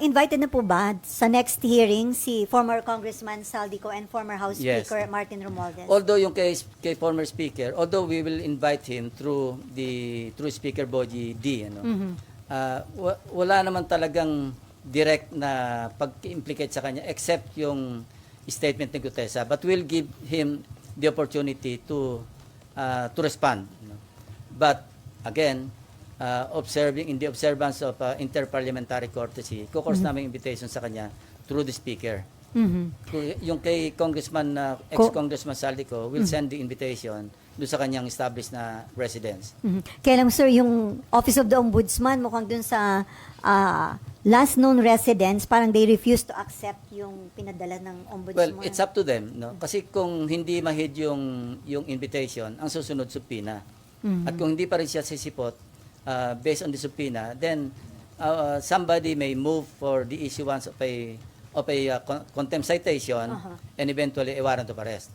Invited na po ba sa next hearing si former Congressman Saldico and former House Yes. Speaker Martin Romualdez? Although yung kay former speaker, although we will invite him through Speaker Boji D, ano. Wala naman talagang direct na pag-implicate sa kanya except yung statement ni Gutesa, but we'll give him the opportunity to respond, no? But again, in the observance of interparliamentary courtesy, kukors namin invitation sa kanya through the speaker. Yung kay Congressman, ex-Congressman Saldico, will send the invitation doon sa kanyang established na residence. Kaya lang sir, yung Office of the Ombudsman mukhang dun sa last known residence, parang they refuse to accept yung pinadala ng Well, Ombudsman. it's up to them, no? Kasi kung hindi mahid yung invitation, ang susunod subpoena. At kung hindi pa rin siya sisipot, based on the subpoena, then somebody may move for the issuance of a contempt citation and eventually a warrant of arrest.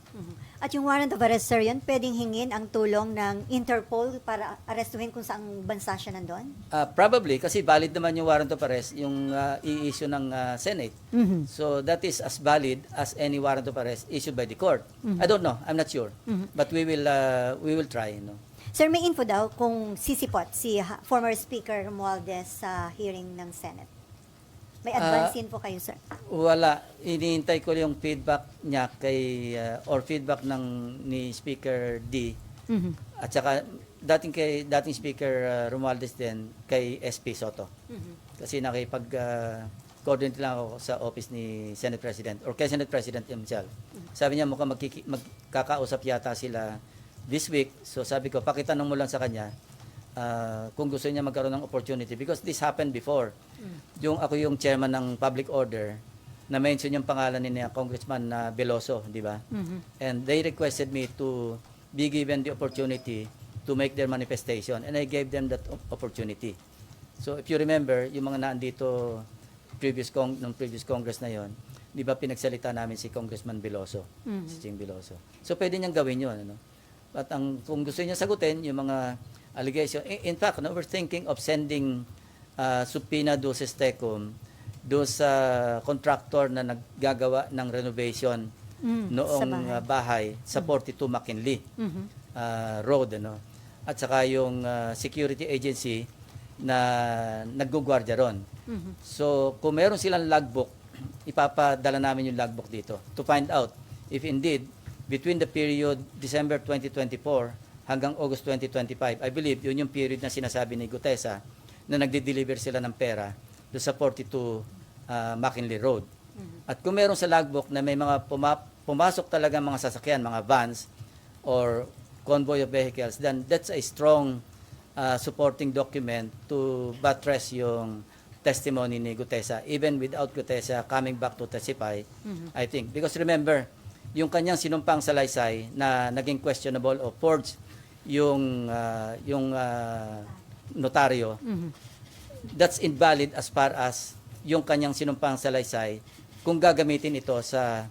At yung warrant of arrest, sir, yun, pwedeng hingin ang tulong ng Interpol para arestuhin kung saang bansa siya nandun? Probably, kasi valid naman yung warrant of arrest, yung i-issue ng Senate. So that is as valid as any warrant of arrest issued by the court. I don't know, I'm not sure. But we will try, no? Sir, may info daw kung sisipot si former Speaker Romualdez sa hearing ng Senate. May advance info kayo, sir? Wala. Iniintay ko yung feedback niya or feedback ni Speaker D. At saka dating Speaker Romualdez din kay SP Soto. Kasi coordinate lang ako sa office ni Senate President or kay Senate President himself. Sabi niya mukhang magkakausap yata sila this week. So sabi ko, pakitanong mo lang sa kanya kung gusto niya magkaroon ng opportunity because this happened before. Ako yung chairman ng public order na mention yung pangalan ni Congressman Veloso, di ba? And they requested me to be given the opportunity to make their manifestation and I gave them that opportunity. So if you remember, yung mga naandito previous Congress na yon, di ba pinagsalita namin si Congressman Veloso, si Ching Veloso. So pwede niyang gawin yun, ano? At kung gusto niya sagutin yung mga allegation, in fact, no, we're thinking of sending subpoena do sa STECOM do sa contractor na naggagawa ng renovation noong bahay sa 42 McKinley Road, ano? At saka yung security agency na naggugwardya ron. So, kung meron silang logbook, ipapadala namin yung logbook dito to find out if indeed between the period December 2024 hanggang August 2025, I believe yun yung period na sinasabi ni Gutesa na nagde-deliver sila ng pera doon sa 42 McKinley Road. At kung meron sa logbook na may mga pumasok talaga mga sasakyan, mga vans or convoy of vehicles, then that's a strong supporting document to buttress yung testimony ni Gutesa, even without Gutesa coming back to testify, I think. Because remember, yung kanyang sinumpang salaysay na naging questionable o forged yung notaryo, that's invalid as far as yung kanyang sinumpang salaysay kung gagamitin ito sa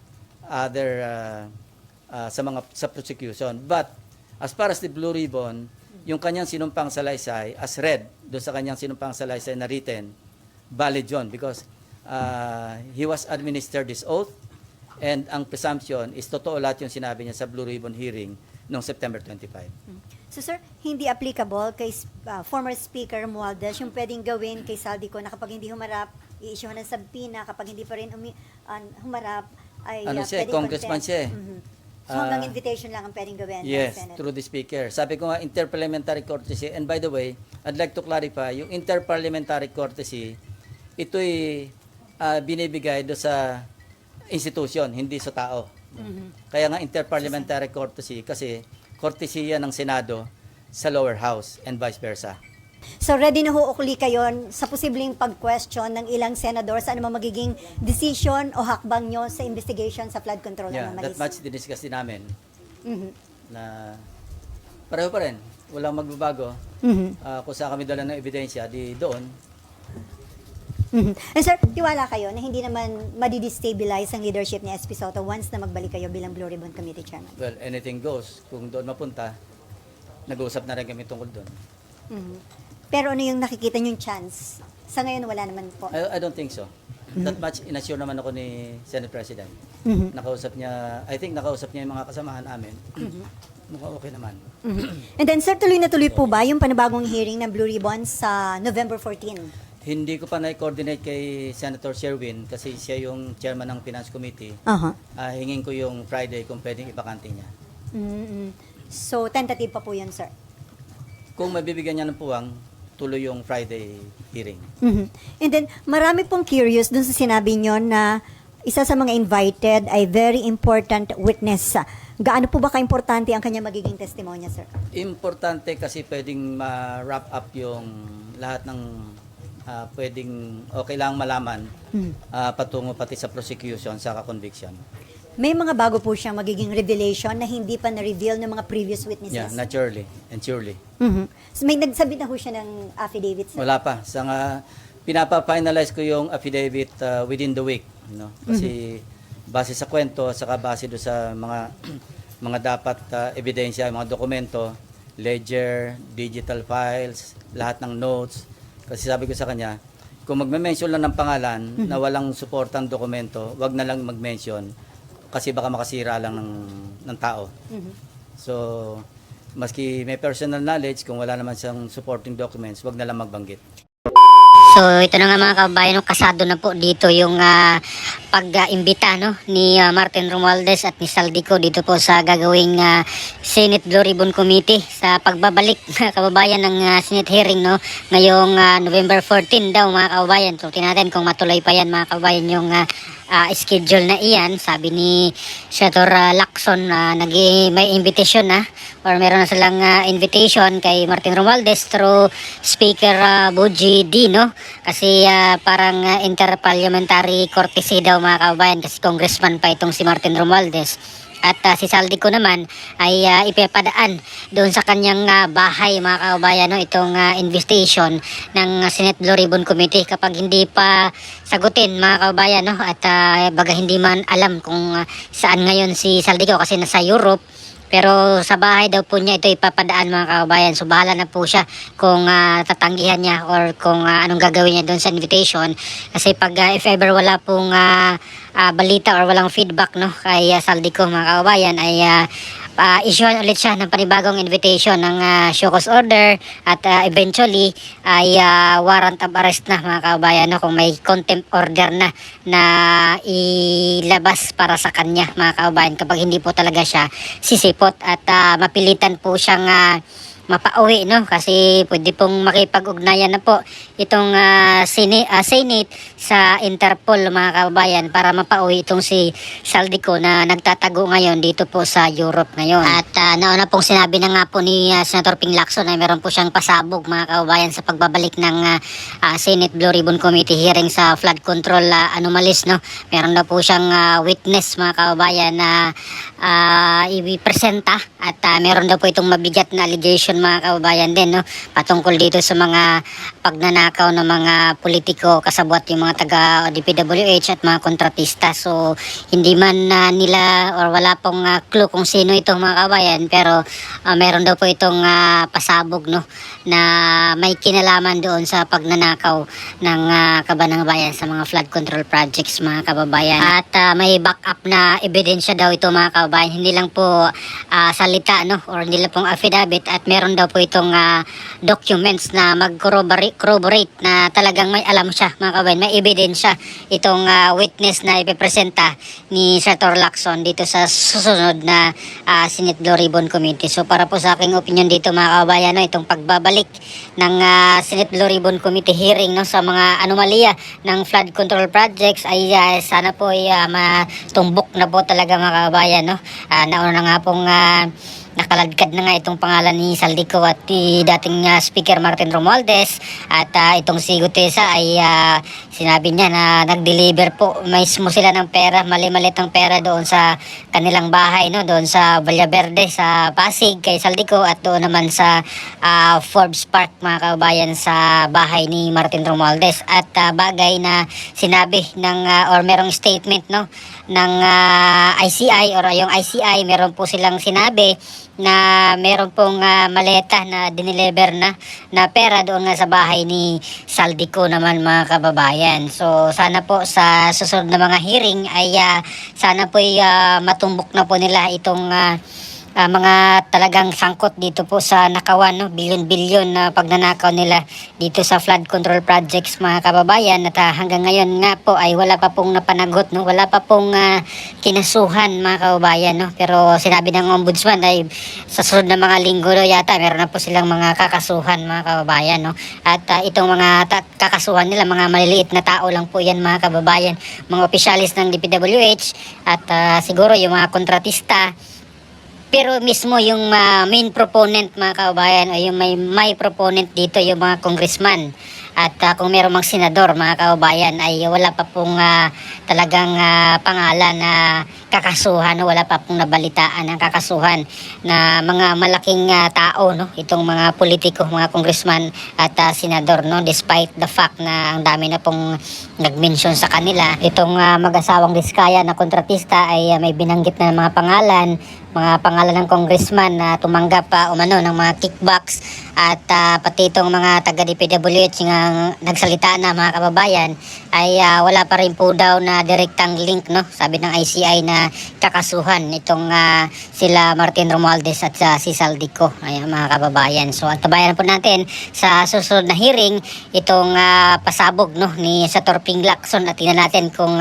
other sa prosecution. But as far as the Blue Ribbon, yung kanyang sinumpang salaysay as read doon sa kanyang sinumpang salaysay na written, valid yun because he was administered this oath. And ang presumption is totoo lahat yung sinabi niya sa Blue Ribbon hearing noong September 25. So sir, hindi applicable kay former Speaker Romualdez yung pwedeng gawin kay Saldico na kapag hindi humarap, i-issue ng subpoena, kapag hindi pa rin humarap, ay siya, pwedeng congressman contempt. siya eh. So hanggang invitation lang ang pwedeng gawin ng Yes, Senate. through the speaker. Sabi ko nga, interparliamentary courtesy. And by the way, I'd like to clarify, yung interparliamentary courtesy, ito'y binibigay do sa institution, hindi sa tao. Kaya nga interparliamentary courtesy kasi courtesy ng Senado sa lower house and vice versa. So ready na huukli kayo sa posibleng pag-question ng ilang senador sa anumang magiging decision o hakbang nyo sa investigation sa flood control Yeah, ng that Malis? much diniscuss din namin na pareho pa rin. Walang magbabago. Kung saan kami dala ng ebidensya, di doon. And sir, tiwala kayo na hindi naman madidestabilize ang leadership ni SP Soto once na magbalik kayo bilang Blue Ribbon Committee Chairman? Well, anything goes. Kung doon mapunta, nag-uusap na rin kami tungkol doon. Pero ano yung nakikita niyong chance? Sa ngayon, wala naman po. I don't think so. That much inassure naman ako ni Senate President. Mhm. I think nakausap niya yung mga kasamahan namin. Mukhang okay naman. Mhm. And then, sir, tuloy na tuloy po ba yung panibagong hearing ng Blue Ribbon sa November 14? Hindi ko pa na-coordinate kay Senator Sherwin kasi siya yung chairman ng Finance Committee. Aha. Hingin ko yung Friday kung pwedeng ipakante niya. Mm-mm. So, tentative pa po yun, sir. Kung mabibigyan niya ng puwang, tuloy yung Friday hearing. Mhm. And then, marami pong curious dun sa sinabi nyo na isa sa mga invited ay very important witness. Gaano po ba ka-importante ang kanya magiging testimonya, sir? Importante kasi pwedeng ma-wrap up yung lahat ng pwedeng o kailangang malaman patungo pati sa prosecution sa conviction. May mga bago po siyang magiging revelation na hindi pa na-reveal ng mga previous witnesses. Yeah, naturally and surely. Mhm. So, may nagsabi na ho siya ng affidavit, sir? Wala pa. Pinapa-finalize ko yung affidavit within the week. No? Kasi base sa kwento, saka base do sa mga mga dapat ebidensya, mga dokumento, ledger, digital files, lahat ng notes. Kasi sabi ko sa kanya, kung magme-mention lang ng pangalan na walang suportang dokumento, wag na lang mag-mention kasi baka makasira lang ng tao. Mhm. So, maski may personal knowledge, kung wala naman siyang supporting documents, wag na lang magbanggit. So ito na nga mga kabayan, kasado na po dito yung pag-imbita ni Martin Romualdez at ni Saldico dito po sa gagawing Senate Blue Ribbon Committee sa pagbabalik mga kababayan ng Senate hearing ngayong November 14 daw mga kababayan. So tinatin kung matuloy pa yan mga kababayan yung schedule na iyan. Sabi ni Senator Lacson may invitation or meron na silang invitation kay Martin Romualdez through Speaker Boji D, kasi parang interparliamentary courtesy daw mga kababayan kasi congressman pa itong si Martin Romualdez. At si Saldico naman ay ipapadaan doon sa kanyang bahay mga kababayan itong invitation ng Senate Blue Ribbon Committee kapag hindi pa sagutin mga kababayan at baga hindi man alam kung saan ngayon si Saldico kasi nasa Europe. Pero sa bahay daw po niya ito ipapadaan mga kababayan. So bahala na po siya kung tatanggihan niya or kung anong gagawin niya doon sa invitation. Kasi pag if ever wala pong balita or walang feedback kay Saldico mga kababayan ay issuean ulit siya ng panibagong invitation ng show cause order at eventually ay warrant of arrest na mga kababayan kung may contempt order na ilabas para sa kanya mga kababayan kapag hindi po talaga siya sisipot at mapilitan po siyang mapauwi kasi pwede pong makipag-ugnayan na po itong Senate sa Interpol mga kababayan para mapauwi itong si Saldico na nagtatago ngayon dito po sa Europe ngayon. At nauna pong sinabi na nga po ni Senator Ping Lacson na meron po siyang pasabog mga kababayan sa pagbabalik ng Senate Blue Ribbon Committee hearing sa flood control anomalies. Meron na po siyang witness mga kababayan na i-presenta at meron daw po itong mabigat na allegation mga kababayan din patungkol dito sa mga pagnanakaw ng mga politiko kasabwat yung mga taga DPWH at mga kontratista. So hindi man nila or wala pong clue kung sino ito mga kababayan pero meron daw po itong pasabog na may kinalaman doon sa pagnanakaw ng kabanang bayan sa mga flood control projects mga kababayan. At may backup na ebidensya daw ito mga kababayan, hindi lang po salita or hindi lang pong affidavit at meron daw po itong documents na mag-corroborate na talagang may alam siya mga kababayan, may ebidensya itong witness na ipipresenta ni Senator Lacson dito sa susunod na Senate Blue Ribbon Committee. So para po sa aking opinion dito mga kababayan itong pagbabalik ng Senate Blue Ribbon Committee hearing sa mga anomalya ng flood control projects ay sana po ay matumbok na po talaga mga kababayan. Nauna na nga pong nakaladkad na nga itong pangalan ni Saldico at dating Speaker Martin Romualdez at itong si Gutesa ay sinabi niya na nag-deliver po mismo sila ng pera, mali-malit ang pera doon sa kanilang bahay doon sa Vallaverde sa Pasig kay Saldico at doon naman sa Forbes Park mga kababayan sa bahay ni Martin Romualdez at bagay na sinabi ng or merong statement ng ICI or yung ICI meron po silang sinabi na meron pong maleta na dineliver na pera doon nga sa bahay ni Saldico naman mga kababayan. So sana po sa susunod na mga hearing ay sana po matumbok na po nila itong mga talagang sangkot dito po sa nakawan, no? Bilyon-bilyon na pagnanakaw nila dito sa flood control projects mga kababayan, at hanggang ngayon nga po ay wala pa pong napanagot, no? Wala pa pong kinasuhan mga kababayan, no? Pero sinabi ng ombudsman ay sa sunod na mga linggo yata meron na po silang mga kakasuhan mga kababayan, no? At itong mga kakasuhan nila, mga maliliit na tao lang po yan mga kababayan, mga opisyalis ng DPWH at siguro yung mga kontratista. Pero mismo yung main proponent mga kababayan, o yung may proponent dito, yung mga congressman at kung meron mang senador mga kababayan, ay wala pa pong talagang pangalan na kakasuhan, wala pa pong nabalitaan ng kakasuhan na mga malaking tao, no? Itong mga politiko, mga congressman at senador, no? Despite the fact na ang dami na pong nag-mention sa kanila, itong mag-asawang Diskaya na kontratista ay may binanggit na mga pangalan ng congressman na tumanggap umano ng mga kickbacks at pati itong mga taga-DPWH nga nagsalita na mga kababayan ay wala pa rin po daw na direktang link, no? Sabi ng ICI na kakasuhan itong sila Martin Romualdez at si Saldico, ay mga kababayan. So antabayan po natin sa susunod na hearing itong pasabog, no, ni Senator Ping Lacson, at tingnan natin kung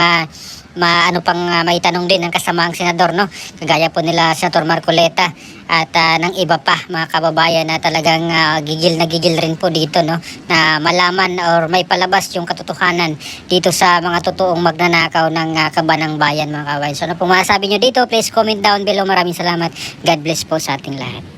ano pang may tanong din ng kasamaang senador, no? Kagaya po nila Senator Marcoleta at ng iba pa mga kababayan na talagang gigil na gigil rin po dito, no? Na malaman or may palabas yung katotohanan dito sa mga totoong magnanakaw ng kabanang bayan mga kababayan. So ano pong masasabi nyo dito? Please comment down below. Maraming salamat. God bless po sa ating lahat.